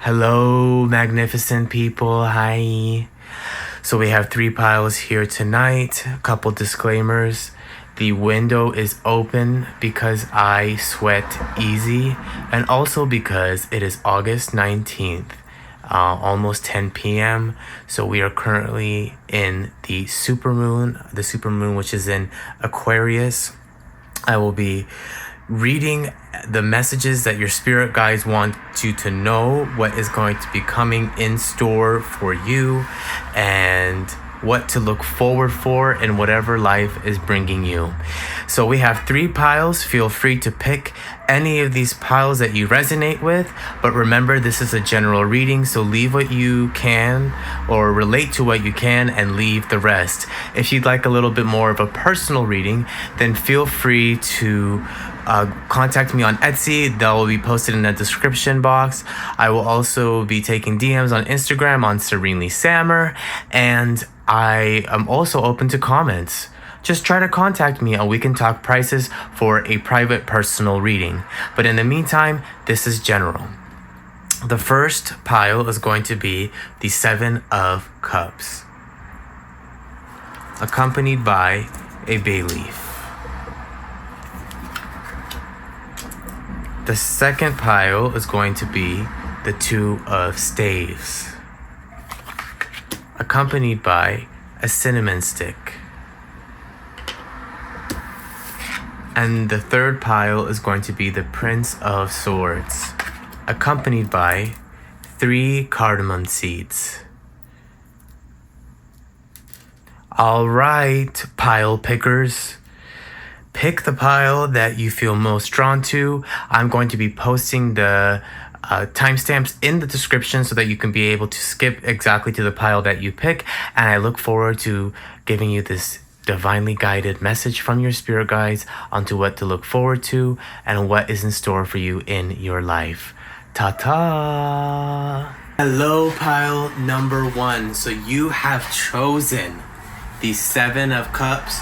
Hello, magnificent people. Hi. So we have 3 piles here tonight. A couple disclaimers. The window is open because I sweat easy, and also because it is August 19th, almost 10 p.m. So we are currently in the supermoon, which is in Aquarius. I will be reading the messages that your spirit guides want you to know, what is going to be coming in store for you, and what to look forward for in whatever life is bringing you. So we have 3 piles. Feel free to pick any of these piles that you resonate with, but remember, this is a general reading, so leave what you can or relate to what you can and leave the rest. If you'd like a little bit more of a personal reading, then feel free to contact me on Etsy. That will be posted in the description box. I will also be taking DMs on Instagram on Serenely Sammer, and I am also open to comments. Just try to contact me and we can talk prices for a private personal reading. But in the meantime, this is general. The first pile is going to be the 7 of Cups, accompanied by a bay leaf. The second pile is going to be the 2 of Staves, accompanied by a cinnamon stick. And the third pile is going to be the Prince of Swords, accompanied by 3 cardamom seeds. All right, pile pickers. Pick the pile that you feel most drawn to. I'm going to be posting the timestamps in the description so that you can be able to skip exactly to the pile that you pick. And I look forward to giving you this divinely guided message from your spirit guides onto what to look forward to and what is in store for you in your life. Ta-ta! Hello, pile number 1. So you have chosen the 7 of Cups.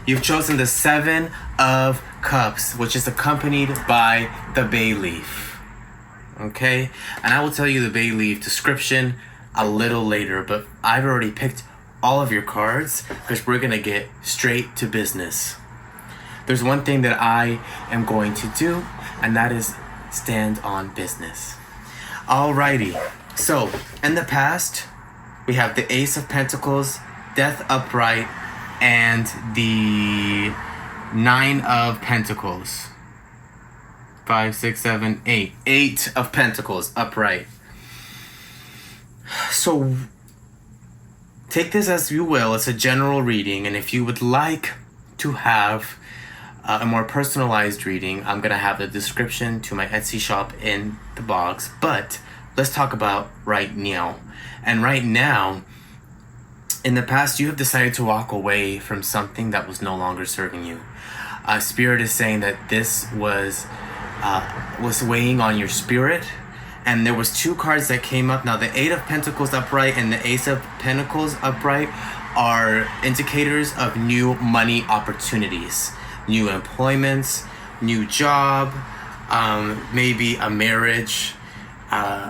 You've chosen the 7 of Cups, which is accompanied by the bay leaf. Okay? And I will tell you the bay leaf description a little later, but I've already picked all of your cards because we're going to get straight to business. There's one thing that I am going to do, and that is stand on business. Alrighty. So, in the past, we have the Ace of Pentacles, Death upright, and the 9 of Pentacles. 5, 6, 7, 8. 8 of Pentacles upright. So take this as you will. It's a general reading, and if you would like to have a more personalized reading, I'm going to have the description to my Etsy shop in the box. But let's talk about right now. And right now, in the past, you have decided to walk away from something that was no longer serving you. Spirit is saying that this was weighing on your spirit, and there was 2 cards that came up. Now, the 8 of Pentacles upright and the Ace of Pentacles upright are indicators of new money opportunities, new employments, new job, maybe a marriage.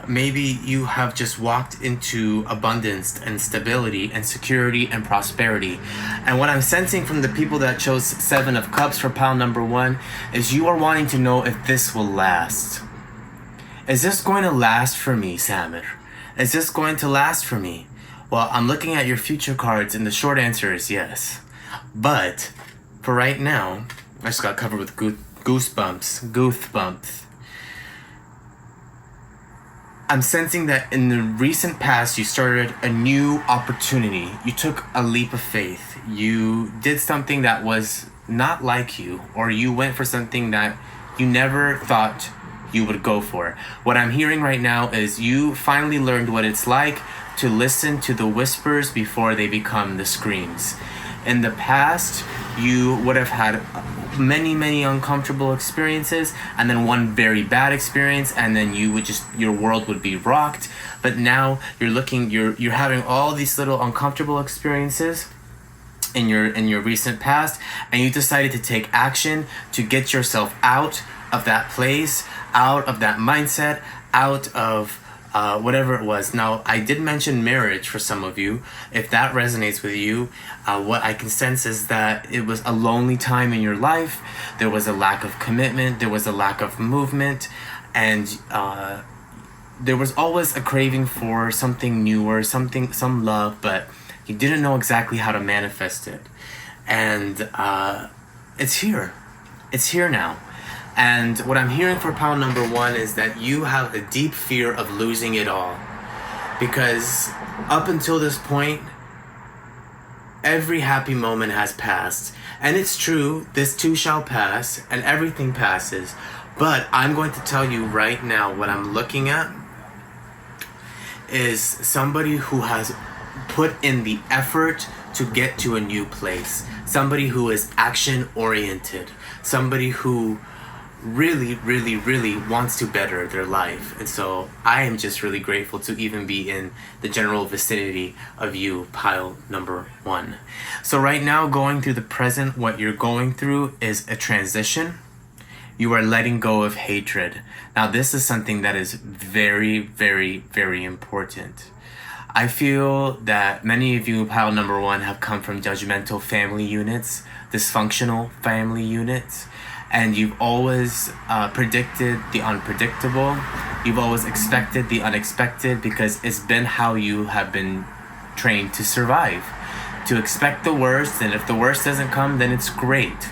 Maybe you have just walked into abundance and stability and security and prosperity. And what I'm sensing from the people that chose 7 of Cups for pile number 1 is you are wanting to know if this will last. Is this going to last for me, Samir? Is this going to last for me? Well, I'm looking at your future cards, and the short answer is yes. But for right now, I just got covered with goosebumps. I'm sensing that in the recent past, you started a new opportunity. You took a leap of faith. You did something that was not like you, or you went for something that you never thought you would go for. What I'm hearing right now is you finally learned what it's like to listen to the whispers before they become the screams. In the past, you would have had many uncomfortable experiences, and then one very bad experience, and then your world would be rocked. But now you're having all these little uncomfortable experiences, in your recent past, and you decided to take action to get yourself out of that place, out of that mindset, out of whatever it was. Now, I did mention marriage for some of you. If that resonates with you, what I can sense is that it was a lonely time in your life. There was a lack of commitment. There was a lack of movement. And there was always a craving for something newer, some love, but you didn't know exactly how to manifest it. And it's here. It's here now. And what I'm hearing for pile number 1 is that you have a deep fear of losing it all. Because up until this point, every happy moment has passed. And it's true, this too shall pass, and everything passes. But I'm going to tell you right now, what I'm looking at is somebody who has put in the effort to get to a new place. Somebody who is action oriented. Somebody who really, really, really wants to better their life. And so I am just really grateful to even be in the general vicinity of you, pile number 1. So right now, going through the present, what you're going through is a transition. You are letting go of hatred. Now, this is something that is very, very, very important. I feel that many of you, pile number 1, have come from judgmental family units, dysfunctional family units, and you've always predicted the unpredictable. You've always expected the unexpected because it's been how you have been trained to survive. To expect the worst, and if the worst doesn't come, then it's great.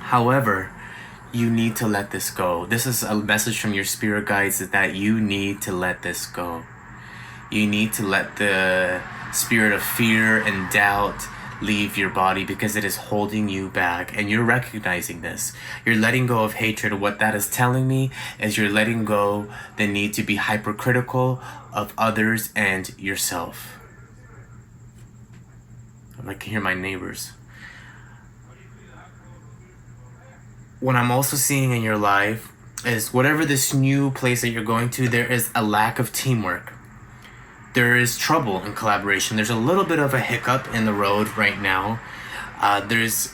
However, you need to let this go. This is a message from your spirit guides, is that you need to let this go. You need to let the spirit of fear and doubt leave your body because it is holding you back, and you're recognizing this. You're letting go of hatred. What that is telling me is you're letting go the need to be hypercritical of others and yourself. I can hear my neighbors. What I'm also seeing in your life is whatever this new place that you're going to, there is a lack of teamwork. There is trouble in collaboration. There's a little bit of a hiccup in the road right now. There's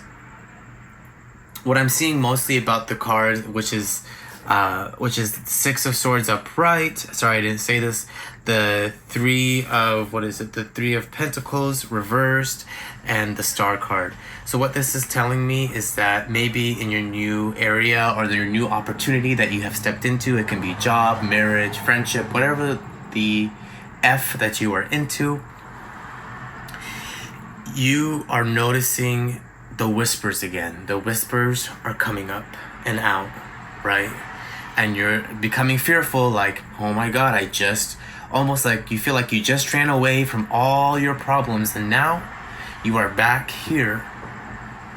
what I'm seeing mostly about the card, which is 6 of Swords upright. Sorry, I didn't say this. The 3 of, the 3 of Pentacles reversed, and the Star card. So what this is telling me is that maybe in your new area or your new opportunity that you have stepped into, it can be job, marriage, friendship, whatever the F that you are into, you are noticing the whispers again. The whispers are coming up and out, right? And you're becoming fearful, like, oh my God, almost like you feel like you just ran away from all your problems, and now you are back here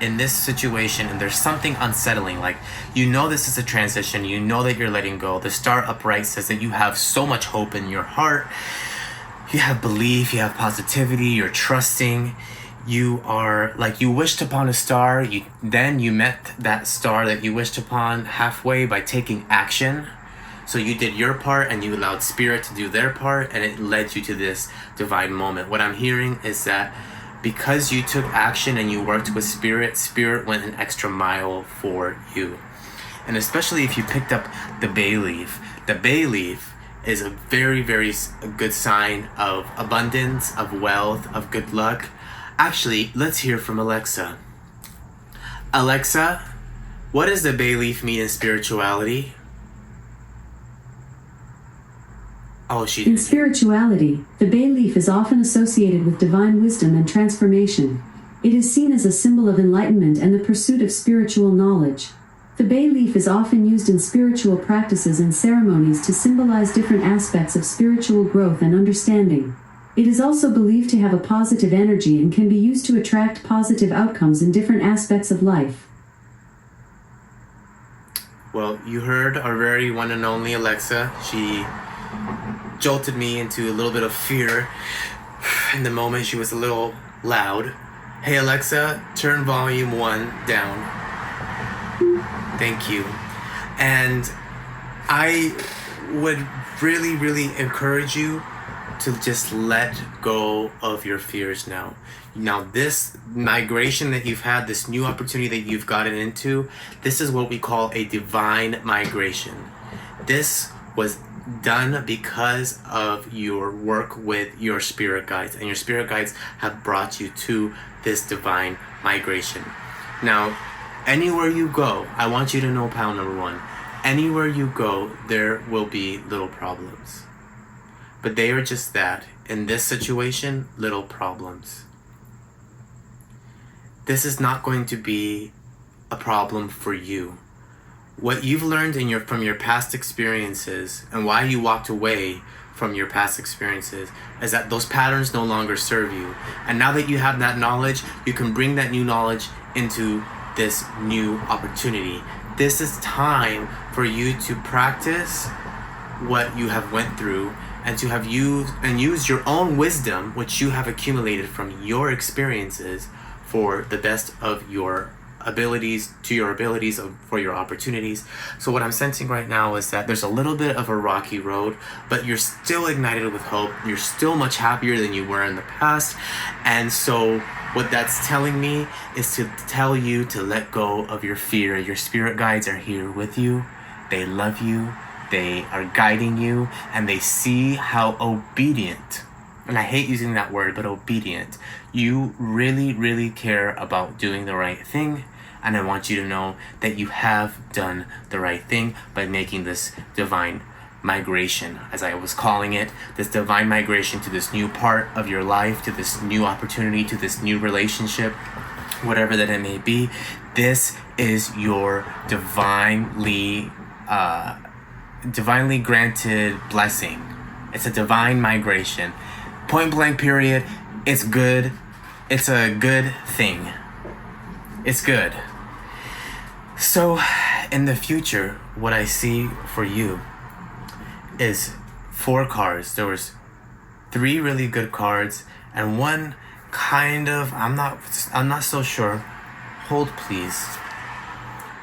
in this situation, and there's something unsettling. Like, you know this is a transition, you know that you're letting go. The Star upright says that you have so much hope in your heart. You have belief, you have positivity, you're trusting. You are like, you wished upon a star, then you met that star that you wished upon halfway by taking action. So you did your part and you allowed spirit to do their part, and it led you to this divine moment. What I'm hearing is that because you took action and you worked with spirit, spirit went an extra mile for you. And especially if you picked up the bay leaf. The bay leaf is a very, very good sign of abundance, of wealth, of good luck. Actually, let's hear from Alexa. Alexa, what does the bay leaf mean in spirituality? Oh, In spirituality, the bay leaf is often associated with divine wisdom and transformation. It is seen as a symbol of enlightenment and the pursuit of spiritual knowledge. The bay leaf is often used in spiritual practices and ceremonies to symbolize different aspects of spiritual growth and understanding. It is also believed to have a positive energy and can be used to attract positive outcomes in different aspects of life. Well, you heard our very one and only Alexa. She jolted me into a little bit of fear. In the moment, she was a little loud. Hey Alexa, turn volume 1 down. Thank you. And I would really, really encourage you to just let go of your fears now. Now, this migration that you've had, this new opportunity that you've gotten into, this is what we call a divine migration. This was done because of your work with your spirit guides, and your spirit guides have brought you to this divine migration. Now, anywhere you go, I want you to know, pile number one, anywhere you go, there will be little problems. But they are just that. In this situation, little problems. This is not going to be a problem for you. What you've learned from your past experiences and why you walked away from your past experiences is that those patterns no longer serve you. And now that you have that knowledge, you can bring that new knowledge into this new opportunity. This is time for you to practice what you have went through and to have use your own wisdom, which you have accumulated from your experiences, for the best of your abilities, for your opportunities. So what I'm sensing right now is that there's a little bit of a rocky road, but you're still ignited with hope. You're still much happier than you were in the past. And so what that's telling me is to tell you to let go of your fear. Your spirit guides are here with you. They love you. They are guiding you, and they see how obedient, and I hate using that word, but obedient, you really, really care about doing the right thing. And I want you to know that you have done the right thing by making this divine migration, as I was calling it, this divine migration to this new part of your life, to this new opportunity, to this new relationship, whatever that it may be. This is your divinely granted blessing. It's a divine migration. Point blank period. It's good. It's a good thing. It's good. So in the future, what I see for you is 4 cards. There was 3 really good cards and one kind of, I'm not so sure. Hold please.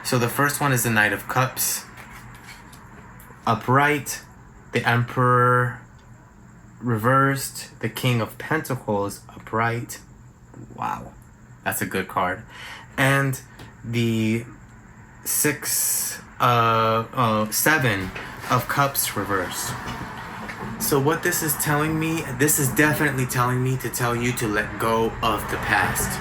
So the first one is the Knight of Cups. Upright, the Emperor reversed, the King of Pentacles upright. Wow, that's a good card. And the 7 of Cups reversed. So what this is telling me, this is definitely telling me to tell you to let go of the past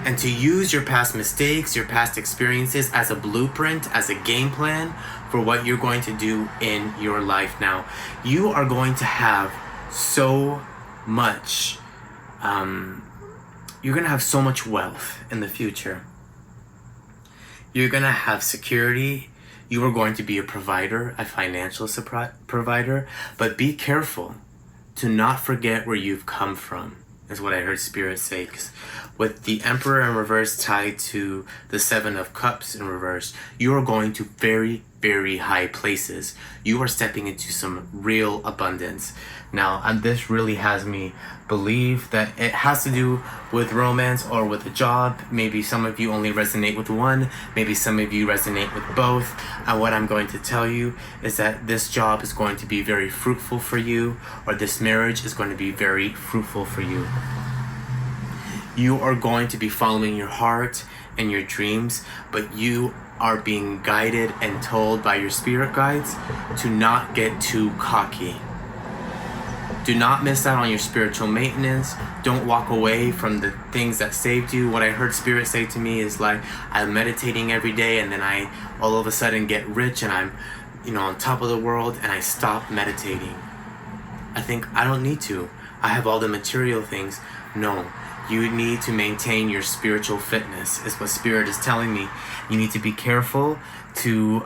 and to use your past mistakes, your past experiences as a blueprint, as a game plan for what you're going to do in your life now. You are going to have so much, you're going to have so much wealth in the future. You're going to have security. You are going to be a provider, a financial provider, but be careful to not forget where you've come from, is what I heard Spirit say. 'Cause with the Emperor in reverse tied to the 7 of Cups in reverse, you are going to very, very high places. You are stepping into some real abundance. Now, this really has me believe that it has to do with romance or with a job. Maybe some of you only resonate with one. Maybe some of you resonate with both. And what I'm going to tell you is that this job is going to be very fruitful for you, or this marriage is going to be very fruitful for you. You are going to be following your heart and your dreams, but you are being guided and told by your spirit guides to not get too cocky. Do not miss out on your spiritual maintenance. Don't walk away from the things that saved you. What I heard Spirit say to me is like, I'm meditating every day and then I all of a sudden get rich and I'm, on top of the world, and I stop meditating. I think I don't need to. I have all the material things. No. You need to maintain your spiritual fitness, is what Spirit is telling me. You need to be careful to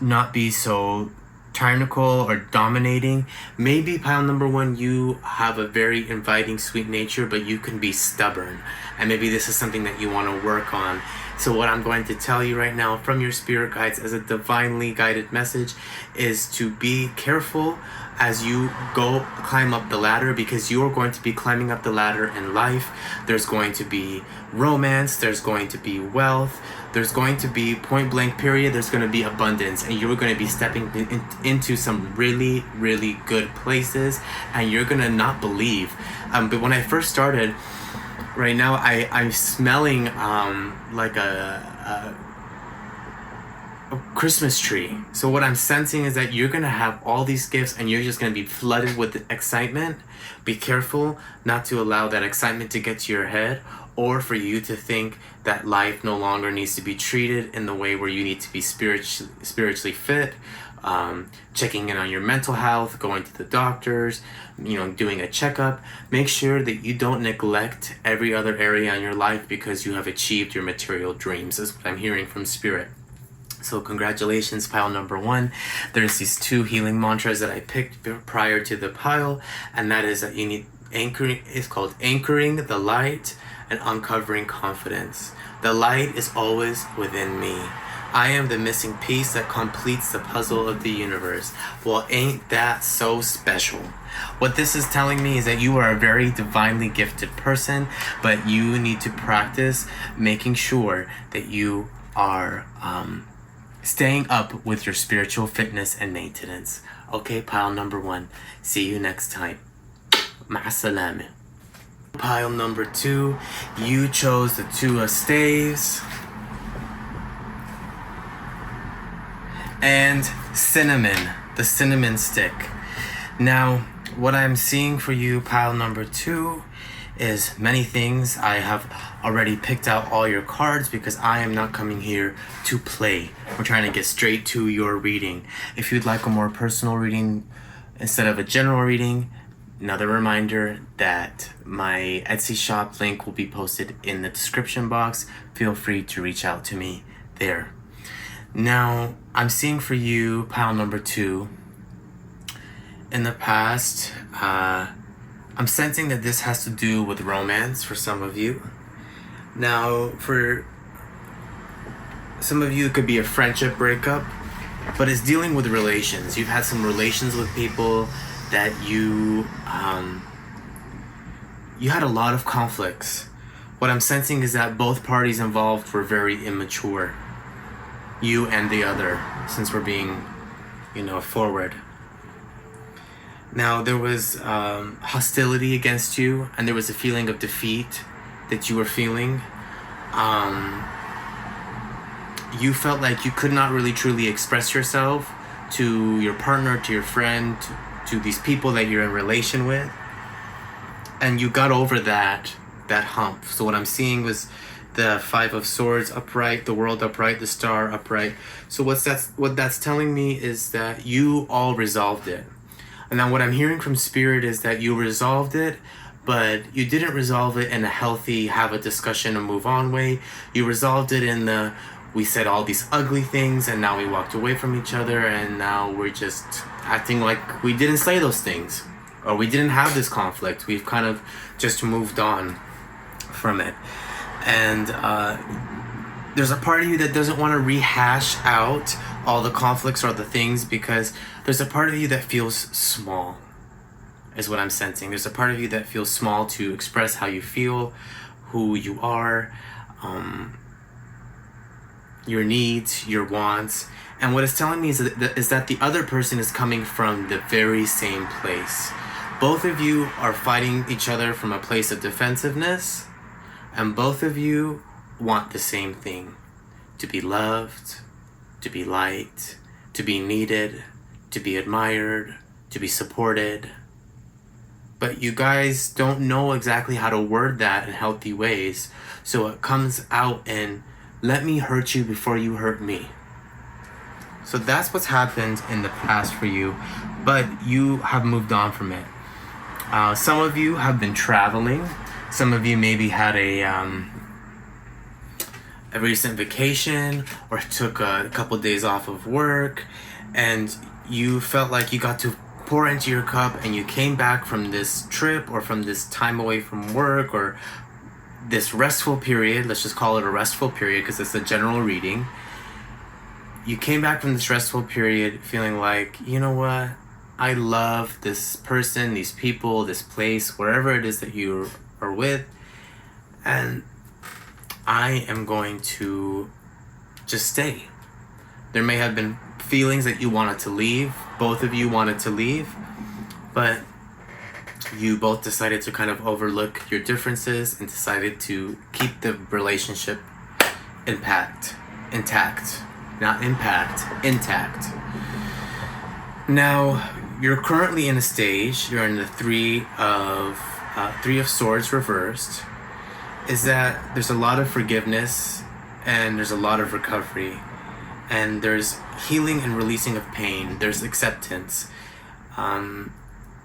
not be so tyrannical or dominating. Maybe pile number 1, you have a very inviting, sweet nature, but you can be stubborn. And maybe this is something that you want to work on. So what I'm going to tell you right now from your spirit guides as a divinely guided message is to be careful as you go climb up the ladder, because you are going to be climbing up the ladder in life. There's going to be romance, there's going to be wealth, there's going to be point blank period, there's going to be abundance, and you're going to be stepping into some really, really good places, and you're going to not believe. But when I first started, right now I'm smelling like a Christmas tree. So what I'm sensing is that you're gonna have all these gifts and you're just gonna be flooded with excitement. Be careful not to allow that excitement to get to your head, or for you to think that life no longer needs to be treated in the way where you need to be spiritually fit. Checking in on your mental health, going to the doctors, doing a checkup. Make sure that you don't neglect every other area in your life because you have achieved your material dreams, is what I'm hearing from Spirit. So congratulations, pile number 1. There's these 2 healing mantras that I picked prior to the pile, and that is that you need anchoring. It's called anchoring the light and uncovering confidence. The light is always within me. I am the missing piece that completes the puzzle of the universe. Well, ain't that so special? What this is telling me is that you are a very divinely gifted person, but you need to practice making sure that you are staying up with your spiritual fitness and maintenance. Okay, pile number 1. See you next time. Ma'asalama. Pile number 2, you chose the 2 of staves and cinnamon, the cinnamon stick. Now, what I'm seeing for you, pile number 2, is many things. I have already picked out all your cards because I am not coming here to play. We're trying to get straight to your reading. If you'd like a more personal reading instead of a general reading, another reminder that my Etsy shop link will be posted in the description box. Feel free to reach out to me there. Now, I'm seeing for you, pile number 2, in the past, I'm sensing that this has to do with romance for some of you. Now, for some of you, it could be a friendship breakup, but it's dealing with relations. You've had some relations with people that you had a lot of conflicts. What I'm sensing is that both parties involved were very immature. You and the other, since we're being, forward. Now, there was hostility against you, and there was a feeling of defeat that you were feeling. You felt like you could not really truly express yourself to your partner, to your friend, to these people that you're in relation with. And you got over that hump. So what I'm seeing was the 5 of Swords upright, the World upright, the Star upright. So what that's telling me is that you all resolved it. And now what I'm hearing from Spirit is that you resolved it, but you didn't resolve it in a healthy, have a discussion and move on way. You resolved it in the, we said all these ugly things and now we walked away from each other and now we're just acting like we didn't say those things. Or we didn't have this conflict. We've kind of just moved on from it. And there's a part of you that doesn't want to rehash out all the conflicts or the things because there's a part of you that feels small, is what I'm sensing. There's a part of you that feels small to express how you feel, who you are, your needs, your wants. And what it's telling me is that the other person is coming from the very same place. Both of you are fighting each other from a place of defensiveness, and both of you want the same thing: to be loved, to be liked, to be needed, to be admired, to be supported. But you guys don't know exactly how to word that in healthy ways, so it comes out in, let me hurt you before you hurt me. So that's what's happened in the past for you, but you have moved on from it. Some of you have been traveling. Some of you maybe had a recent vacation or took a couple days off of work, and you felt like you got to pour into your cup, and you came back from this trip or from this time away from work or this restful period. Let's just call it a restful period because it's a general reading. You came back from this restful period feeling like, you know what? I love this person, these people, this place, wherever it is that you are with, and I am going to just stay. There may have been feelings that you wanted to leave. Both of you wanted to leave, but you both decided to kind of overlook your differences and decided to keep the relationship intact. Not impact, intact. Now, you're currently in a stage, you're in the Three of Swords reversed, is that there's a lot of forgiveness and there's a lot of recovery. And there's healing and releasing of pain. There's acceptance.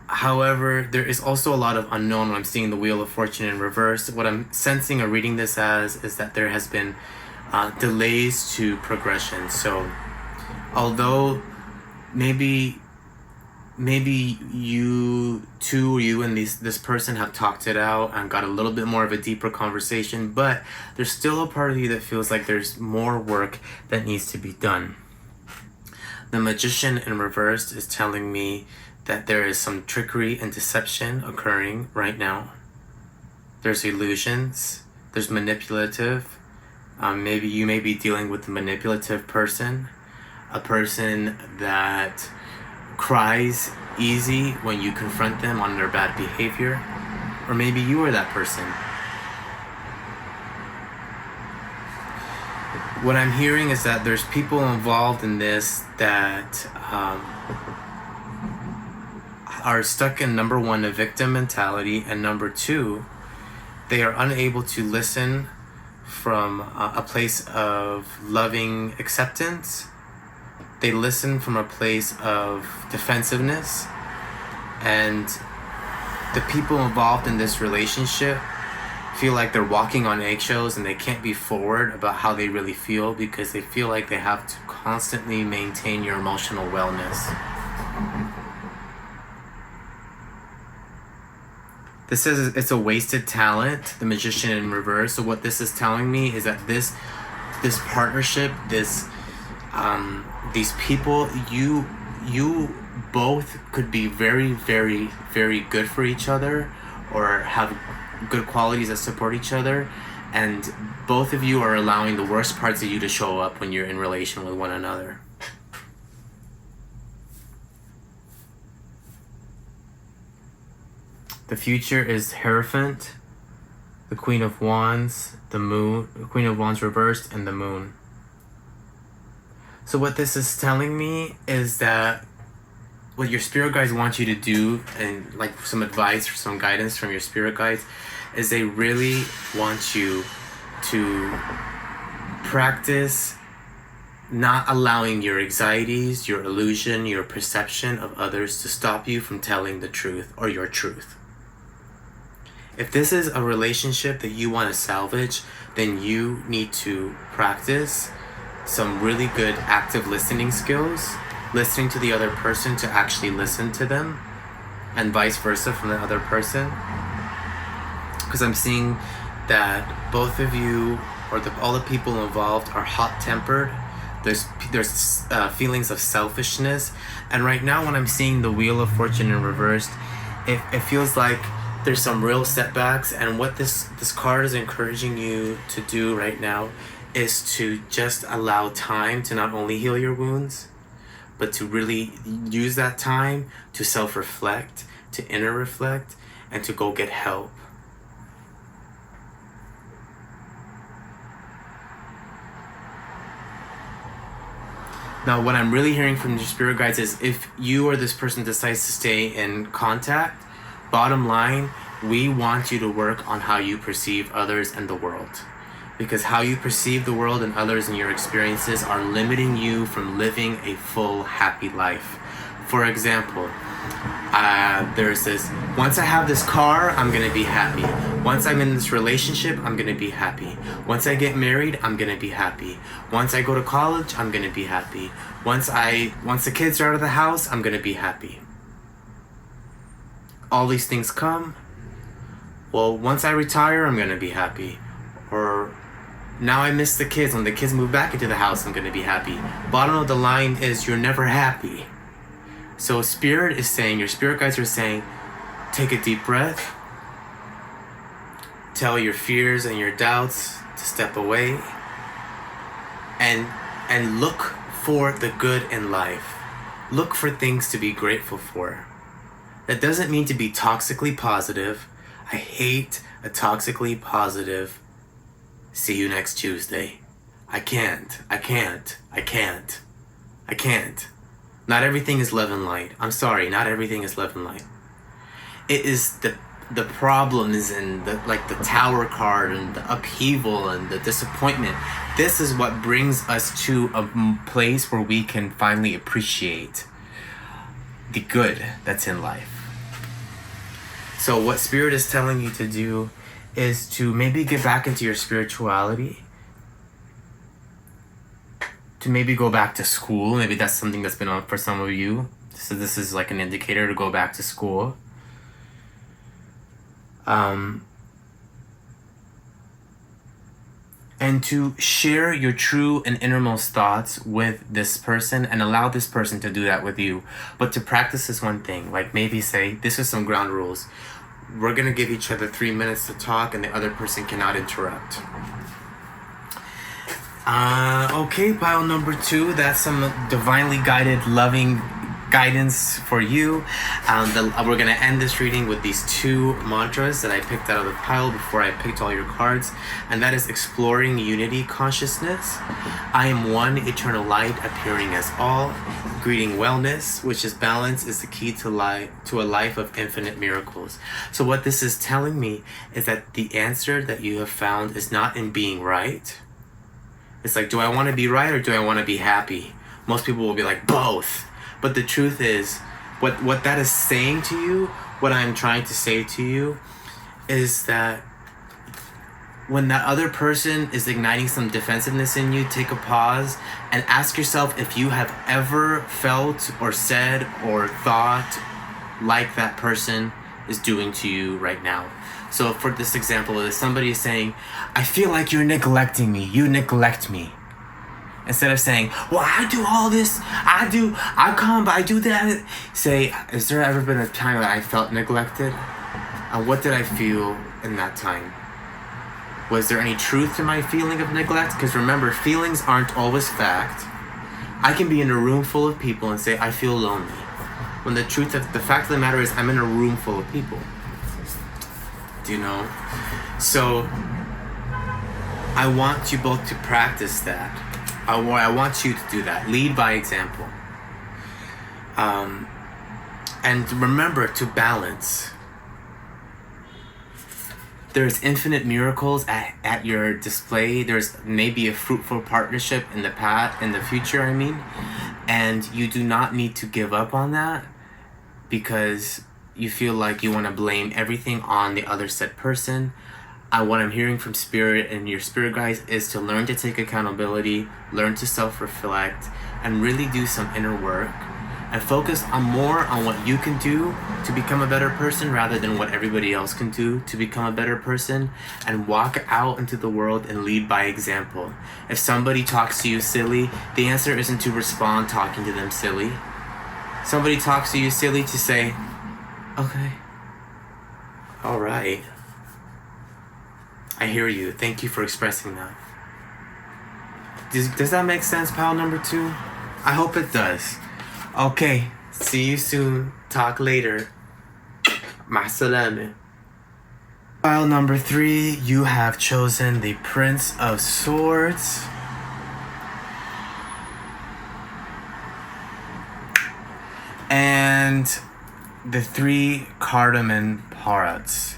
However, there is also a lot of unknown when I'm seeing the Wheel of Fortune in reverse. What I'm sensing or reading this as is that there has been delays to progression. So, although maybe you and this person have talked it out and got a little bit more of a deeper conversation, but there's still a part of you that feels like there's more work that needs to be done. The Magician in reverse is telling me that there is some trickery and deception occurring right now. There's illusions, there's manipulative. Maybe you may be dealing with a manipulative person, a person that cries easy when you confront them on their bad behavior, or maybe you are that person. What I'm hearing is that there's people involved in this that are stuck in number one, a victim mentality, and number two, they are unable to listen from a place of loving acceptance. They listen from a place of defensiveness, and the people involved in this relationship feel like they're walking on eggshells and they can't be forward about how they really feel because they feel like they have to constantly maintain your emotional wellness. This says it's a wasted talent, the Magician in reverse. So what this is telling me is that this partnership, these people, you both could be very, very, very good for each other or have good qualities that support each other, and both of you are allowing the worst parts of you to show up when you're in relation with one another. The future is Hierophant, the Queen of Wands, the Moon, the Queen of Wands reversed, and the Moon. So what this is telling me is that what your spirit guides want you to do, and like some advice or some guidance from your spirit guides, is they really want you to practice not allowing your anxieties, your illusion, your perception of others to stop you from telling the truth or your truth. If this is a relationship that you want to salvage, then you need to practice some really good active listening skills, listening to the other person to actually listen to them, and vice versa from the other person. Because I'm seeing that both of you, or all the people involved, are hot-tempered. There's feelings of selfishness, and right now when I'm seeing the Wheel of Fortune in reversed, it feels like there's some real setbacks, and what this card is encouraging you to do right now is to just allow time to not only heal your wounds, but to really use that time to self-reflect, to inner reflect, and to go get help. Now, what I'm really hearing from your spirit guides is if you or this person decides to stay in contact, bottom line, we want you to work on how you perceive others and the world. Because how you perceive the world and others and your experiences are limiting you from living a full, happy life. For example, there's this, once I have this car, I'm going to be happy. Once I'm in this relationship, I'm going to be happy. Once I get married, I'm going to be happy. Once I go to college, I'm going to be happy. Once the kids are out of the house, I'm going to be happy. All these things come. Well, once I retire, I'm going to be happy. Or now I miss the kids. When the kids move back into the house, I'm going to be happy. Bottom of the line is you're never happy. So Spirit is saying, your spirit guides are saying, take a deep breath. Tell your fears and your doubts to step away. and look for the good in life. Look for things to be grateful for. That doesn't mean to be toxically positive. I hate a toxically positive see you next Tuesday. I can't. Not everything is love and light. I'm sorry, not everything is love and light. It is the problems and the tower card and the upheaval and the disappointment. This is what brings us to a place where we can finally appreciate the good that's in life. So what Spirit is telling you to do is to maybe get back into your spirituality, to maybe go back to school. Maybe that's something that's been on for some of you. So this is like an indicator to go back to school. And to share your true and innermost thoughts with this person and allow this person to do that with you. But to practice is one thing. Like maybe say, this is some ground rules. We're going to give each other 3 minutes to talk and the other person cannot interrupt. Okay, pile number 2. That's some divinely guided, loving guidance for you. We're going to end this reading with these 2 mantras that I picked out of the pile before I picked all your cards. And that is exploring unity consciousness. I am one eternal light appearing as all. Greeting wellness, which is balance, is the key to a life of infinite miracles. So what this is telling me is that the answer that you have found is not in being right. It's like, do I want to be right or do I want to be happy? Most people will be like, both. But the truth is, what that is saying to you, what I'm trying to say to you, is that when that other person is igniting some defensiveness in you, take a pause and ask yourself if you have ever felt or said or thought like that person is doing to you right now. So for this example, if somebody is saying, I feel like you're neglecting me, you neglect me. Instead of saying, well, I do all this, I come, I do that. Say, has there ever been a time that I felt neglected? And what did I feel in that time? Was there any truth to my feeling of neglect? Because remember, feelings aren't always fact. I can be in a room full of people and say, I feel lonely. When the fact of the matter is, I'm in a room full of people. Do you know? So, I want you both to practice that. I want you to do that. Lead by example. And remember to balance. There's infinite miracles at your display. There's maybe a fruitful partnership in the future, and you do not need to give up on that because you feel like you want to blame everything on the other said person. What I'm hearing from Spirit and your spirit guides is to learn to take accountability, learn to self-reflect, and really do some inner work. And focus more on what you can do to become a better person rather than what everybody else can do to become a better person. And walk out into the world and lead by example. If somebody talks to you silly, the answer isn't to respond talking to them silly. Somebody talks to you silly, to say, okay, all right. I hear you. Thank you for expressing that. Does that make sense, pile number 2? I hope it does. Okay, see you soon. Talk later. Ma salame. Pile number 3, you have chosen the Prince of Swords. And the 3 cardamom parrots.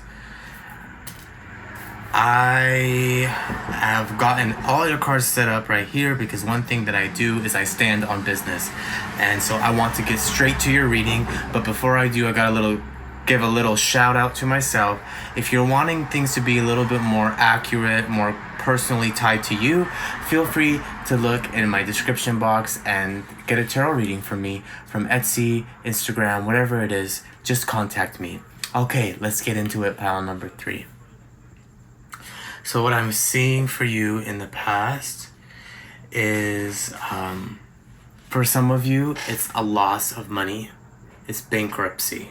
I have gotten all your cards set up right here because one thing that I do is I stand on business. And so I want to get straight to your reading. But before I do, I gotta give a little shout out to myself. If you're wanting things to be a little bit more accurate, more personally tied to you, feel free to look in my description box and get a tarot reading from me from Etsy, Instagram, whatever it is. Just contact me. Okay, let's get into it, pile number 3. So what I'm seeing for you in the past is, for some of you, it's a loss of money. It's bankruptcy.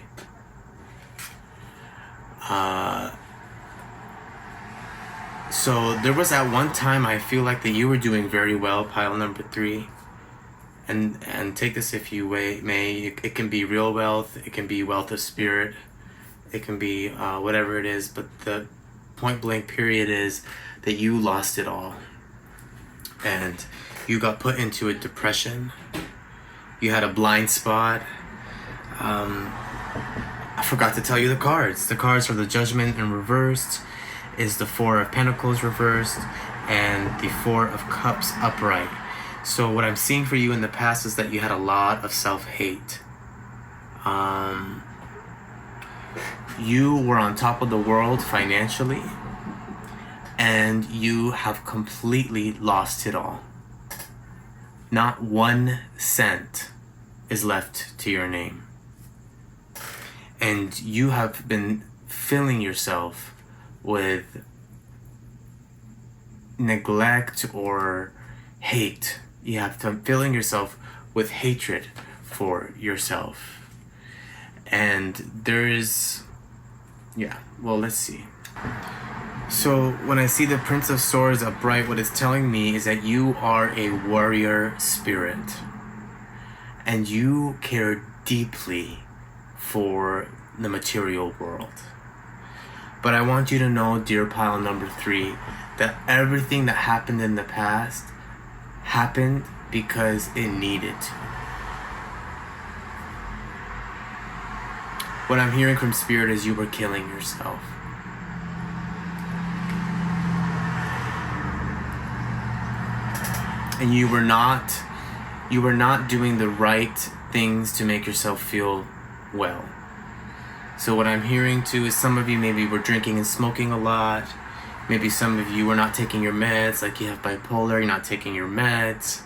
So there was at one time I feel like that you were doing very well, pile number 3. And take this if you may. It can be real wealth. It can be wealth of spirit. It can be whatever it is. But the point blank period is that you lost it all. And you got put into a depression. You had a blind spot. I forgot to tell you the cards. The cards for the Judgment in reversed is the 4 of Pentacles reversed and the 4 of Cups upright. So what I'm seeing for you in the past is that you had a lot of self-hate. You were on top of the world financially, and you have completely lost it all. Not 1 cent is left to your name. And you have been filling yourself with neglect or hate. You have to filling yourself with hatred for yourself. And there is, let's see. So when I see the Prince of Swords upright, what it's telling me is that you are a warrior spirit. And you care deeply for the material world. But I want you to know, dear pile number 3, that everything that happened in the past happened because it needed to. What I'm hearing from Spirit is you were killing yourself. And you were not doing the right things to make yourself feel well. So what I'm hearing too is some of you maybe were drinking and smoking a lot. Maybe some of you were not taking your meds, like you have bipolar, you're not taking your meds.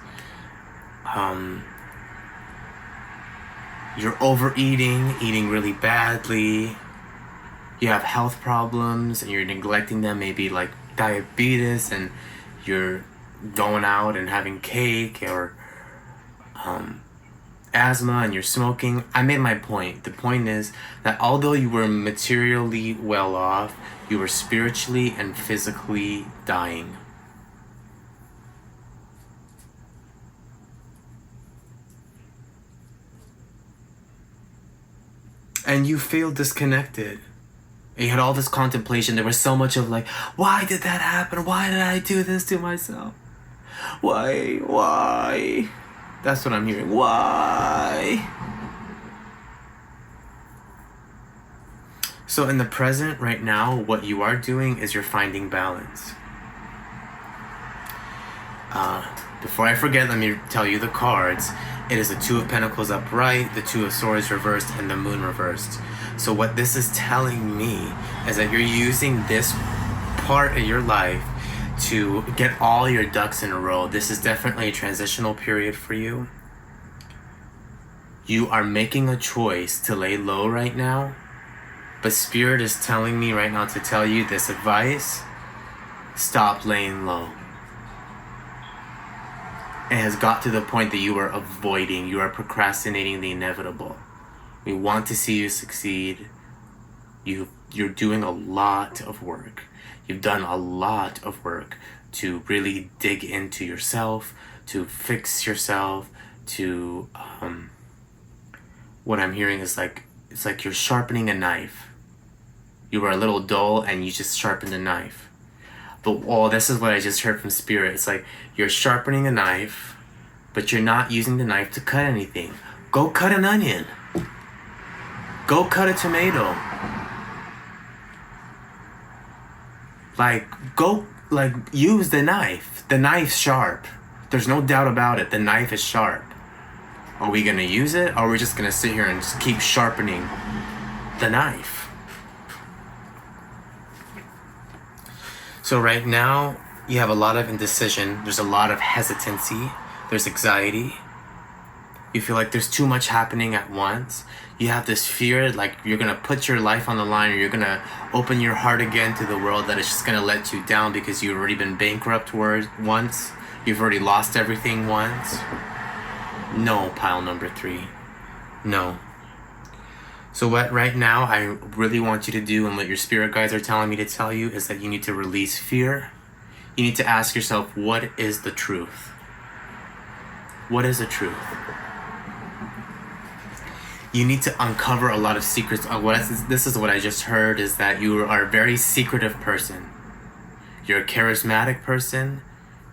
You're overeating, eating really badly. You have health problems and you're neglecting them, maybe like diabetes, and you're going out and having cake, or asthma, and you're smoking. I made my point. The point is that although you were materially well off, you were spiritually and physically dying. And you feel disconnected. You had all this contemplation. There was so much of like, why did that happen? Why did I do this to myself? Why? That's what I'm hearing. Why? So in the present, right now, what you are doing is you're finding balance. Before I forget, let me tell you the cards. It is the 2 of Pentacles upright, the 2 of Swords reversed, and the Moon reversed. So what this is telling me is that you're using this part of your life to get all your ducks in a row. This is definitely a transitional period for you. You are making a choice to lay low right now, but Spirit is telling me right now to tell you this advice: stop laying low. It has got to the point that you are avoiding, you are procrastinating the inevitable. We want to see you succeed. You're doing a lot of work. You've done a lot of work to really dig into yourself, to fix yourself, to what I'm hearing is like, it's like you're sharpening a knife. You were a little dull and you just sharpened a knife. But this is what I just heard from Spirit. It's like you're sharpening a knife, but you're not using the knife to cut anything. Go cut an onion. Go cut a tomato. Use the knife. The knife's sharp. There's no doubt about it. The knife is sharp. Are we gonna use it, or are we just gonna sit here and just keep sharpening the knife? So right now, you have a lot of indecision. There's a lot of hesitancy. There's anxiety. You feel like there's too much happening at once. You have this fear, like you're gonna put your life on the line, or you're gonna open your heart again to the world that is just gonna let you down because you've already been bankrupt once. You've already lost everything once. No, pile number 3. No. So what right now I really want you to do, and what your spirit guides are telling me to tell you, is that you need to release fear. you need to ask yourself, what is the truth? What is the truth? You need to uncover a lot of secrets. This is what I just heard, is that you are a very secretive person. You're a charismatic person.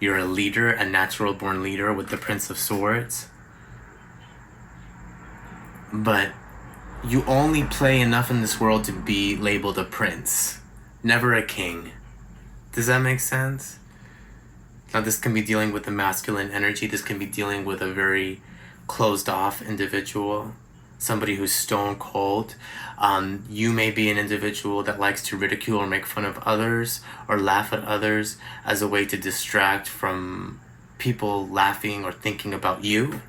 You're a leader, a natural born leader with the Prince of Swords. But you only play enough in this world to be labeled a prince, never a king. Does that make sense? Now, this can be dealing with the masculine energy. This can be dealing with a very closed off individual, somebody who's stone cold. You may be an individual that likes to ridicule or make fun of others or laugh at others as a way to distract from people laughing or thinking about you.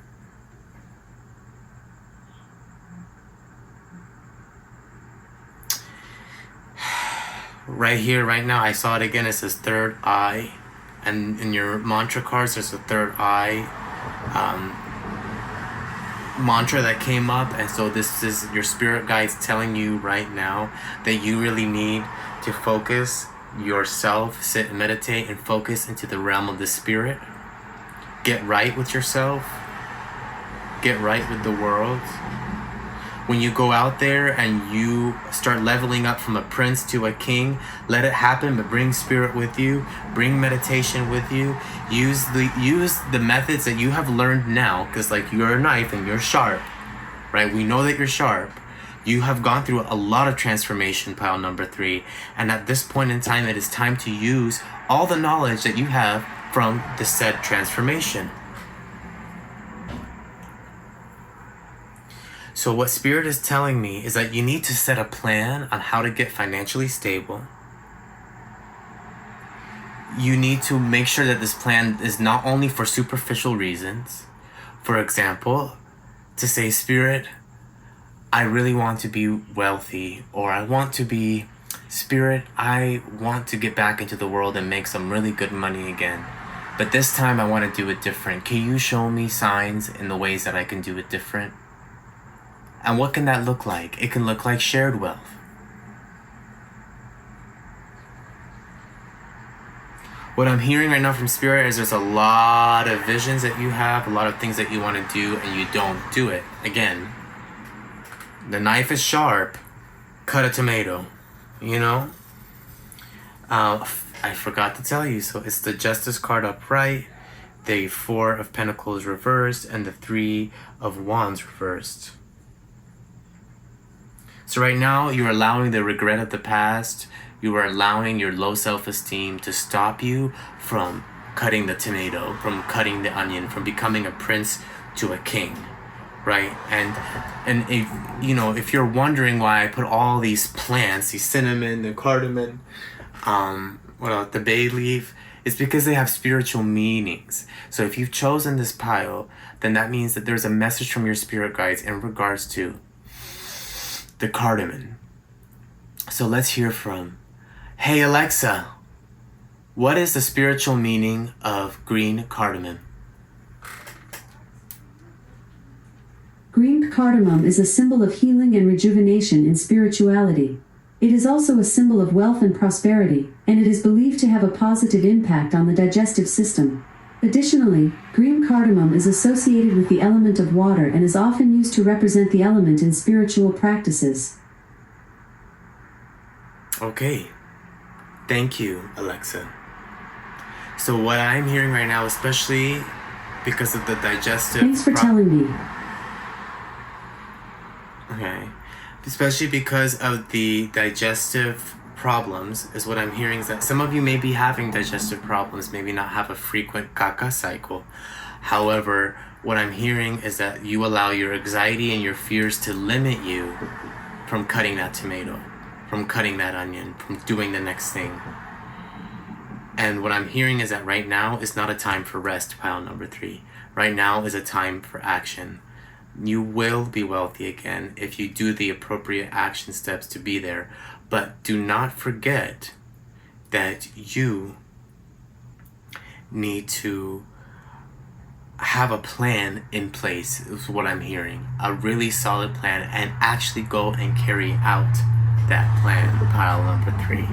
Right here, right now, I saw it again. It says third eye. And in your mantra cards, there's a third eye mantra that came up. And so this is your spirit guides telling you right now that you really need to focus yourself, sit and meditate and focus into the realm of the spirit. Get right with yourself. Get right with the world. When you go out there and you start leveling up from a prince to a king, let it happen, but bring spirit with you, bring meditation with you. Use the methods that you have learned now, because like you're a knife and you're sharp, right? We know that you're sharp. You have gone through a lot of transformation, pile number 3. And at this point in time, it is time to use all the knowledge that you have from the said transformation. So what Spirit is telling me is that you need to set a plan on how to get financially stable. You need to make sure that this plan is not only for superficial reasons. For example, to say, Spirit, I really want to be wealthy, or I want to be, Spirit, I want to get back into the world and make some really good money again. But this time I want to do it different. Can you show me signs in the ways that I can do it different? And what can that look like? It can look like shared wealth. What I'm hearing right now from Spirit is there's a lot of visions that you have, a lot of things that you want to do, and you don't do it. Again, the knife is sharp. Cut a tomato, you know? I forgot to tell you. So it's the Justice card upright, the 4 of Pentacles reversed, and the 3 of Wands reversed. So right now, you're allowing the regret of the past, you are allowing your low self-esteem to stop you from cutting the tomato, from cutting the onion, from becoming a prince to a king, right? And if, you know, if you're wondering why I put all these plants, the cinnamon, the cardamom, the bay leaf, it's because they have spiritual meanings. So if you've chosen this pile, then that means that there's a message from your spirit guides in regards to the cardamom. So let's hear from, hey Alexa, what is the spiritual meaning of green cardamom? Green cardamom is a symbol of healing and rejuvenation in spirituality. It is also a symbol of wealth and prosperity, and it is believed to have a positive impact on the digestive system. Additionally, green cardamom is associated with the element of water and is often used to represent the element in spiritual practices. Okay. Thank you, Alexa. So what I'm hearing right now, especially because of the digestive... Thanks for telling me. Okay. Especially because of the digestive problems, is what I'm hearing is that some of you may be having digestive problems, maybe not have a frequent caca cycle. However, what I'm hearing is that you allow your anxiety and your fears to limit you from cutting that tomato, from cutting that onion, from doing the next thing. And what I'm hearing is that right now is not a time for rest, pile number 3. Right now is a time for action. You will be wealthy again if you do the appropriate action steps to be there. But do not forget that you need to have a plan in place, is what I'm hearing. A really solid plan, and actually go and carry out that plan, pile number 3.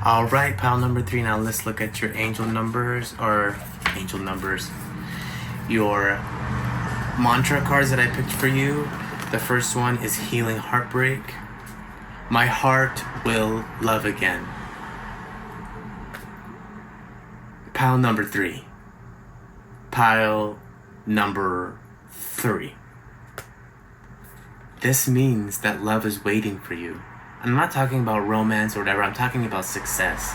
All right, pile number 3. Now let's look at your angel numbers, your mantra cards that I picked for you. The first one is healing heartbreak. My heart will love again. Pile number 3. Pile number 3. This means that love is waiting for you. I'm not talking about romance or whatever. I'm talking about success.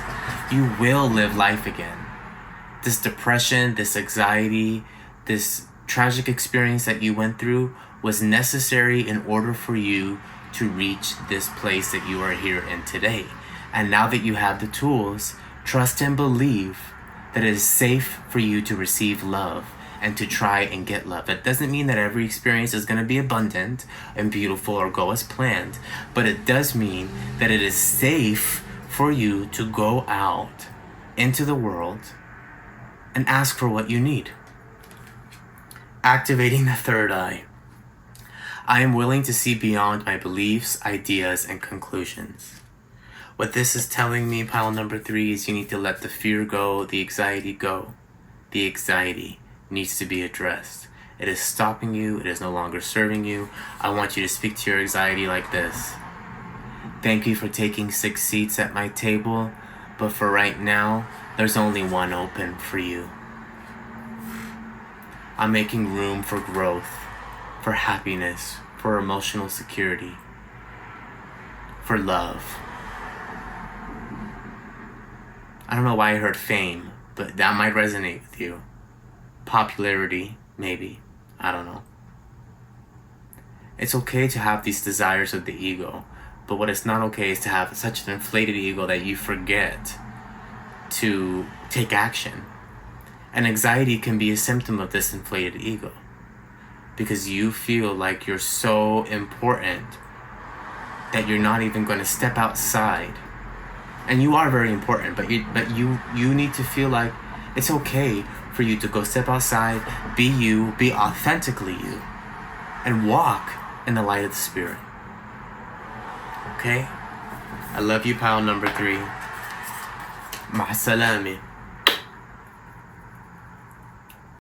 You will live life again. This depression, this anxiety, this tragic experience that you went through was necessary in order for you to reach this place that you are here in today. And now that you have the tools, trust and believe that it is safe for you to receive love and to try and get love. That doesn't mean that every experience is going to be abundant and beautiful or go as planned, but it does mean that it is safe for you to go out into the world and ask for what you need. Activating the third eye. I am willing to see beyond my beliefs, ideas, and conclusions. What this is telling me, pile number 3, is you need to let the fear go, the anxiety go. The anxiety needs to be addressed. It is stopping you. It is no longer serving you. I want you to speak to your anxiety like this. Thank you for taking 6 seats at my table, but for right now, there's only one open for you. I'm making room for growth, for happiness, for emotional security, for love. I don't know why I heard fame, but that might resonate with you. Popularity, maybe. I don't know. It's okay to have these desires of the ego, but what is not okay is to have such an inflated ego that you forget to take action. And anxiety can be a symptom of this inflated ego because you feel like you're so important that you're not even going to step outside. And you are very important, but you need to feel like it's okay for you to go step outside, be you, be authentically you, and walk in the light of the Spirit. Okay? I love you, pile number 3. Ma salami.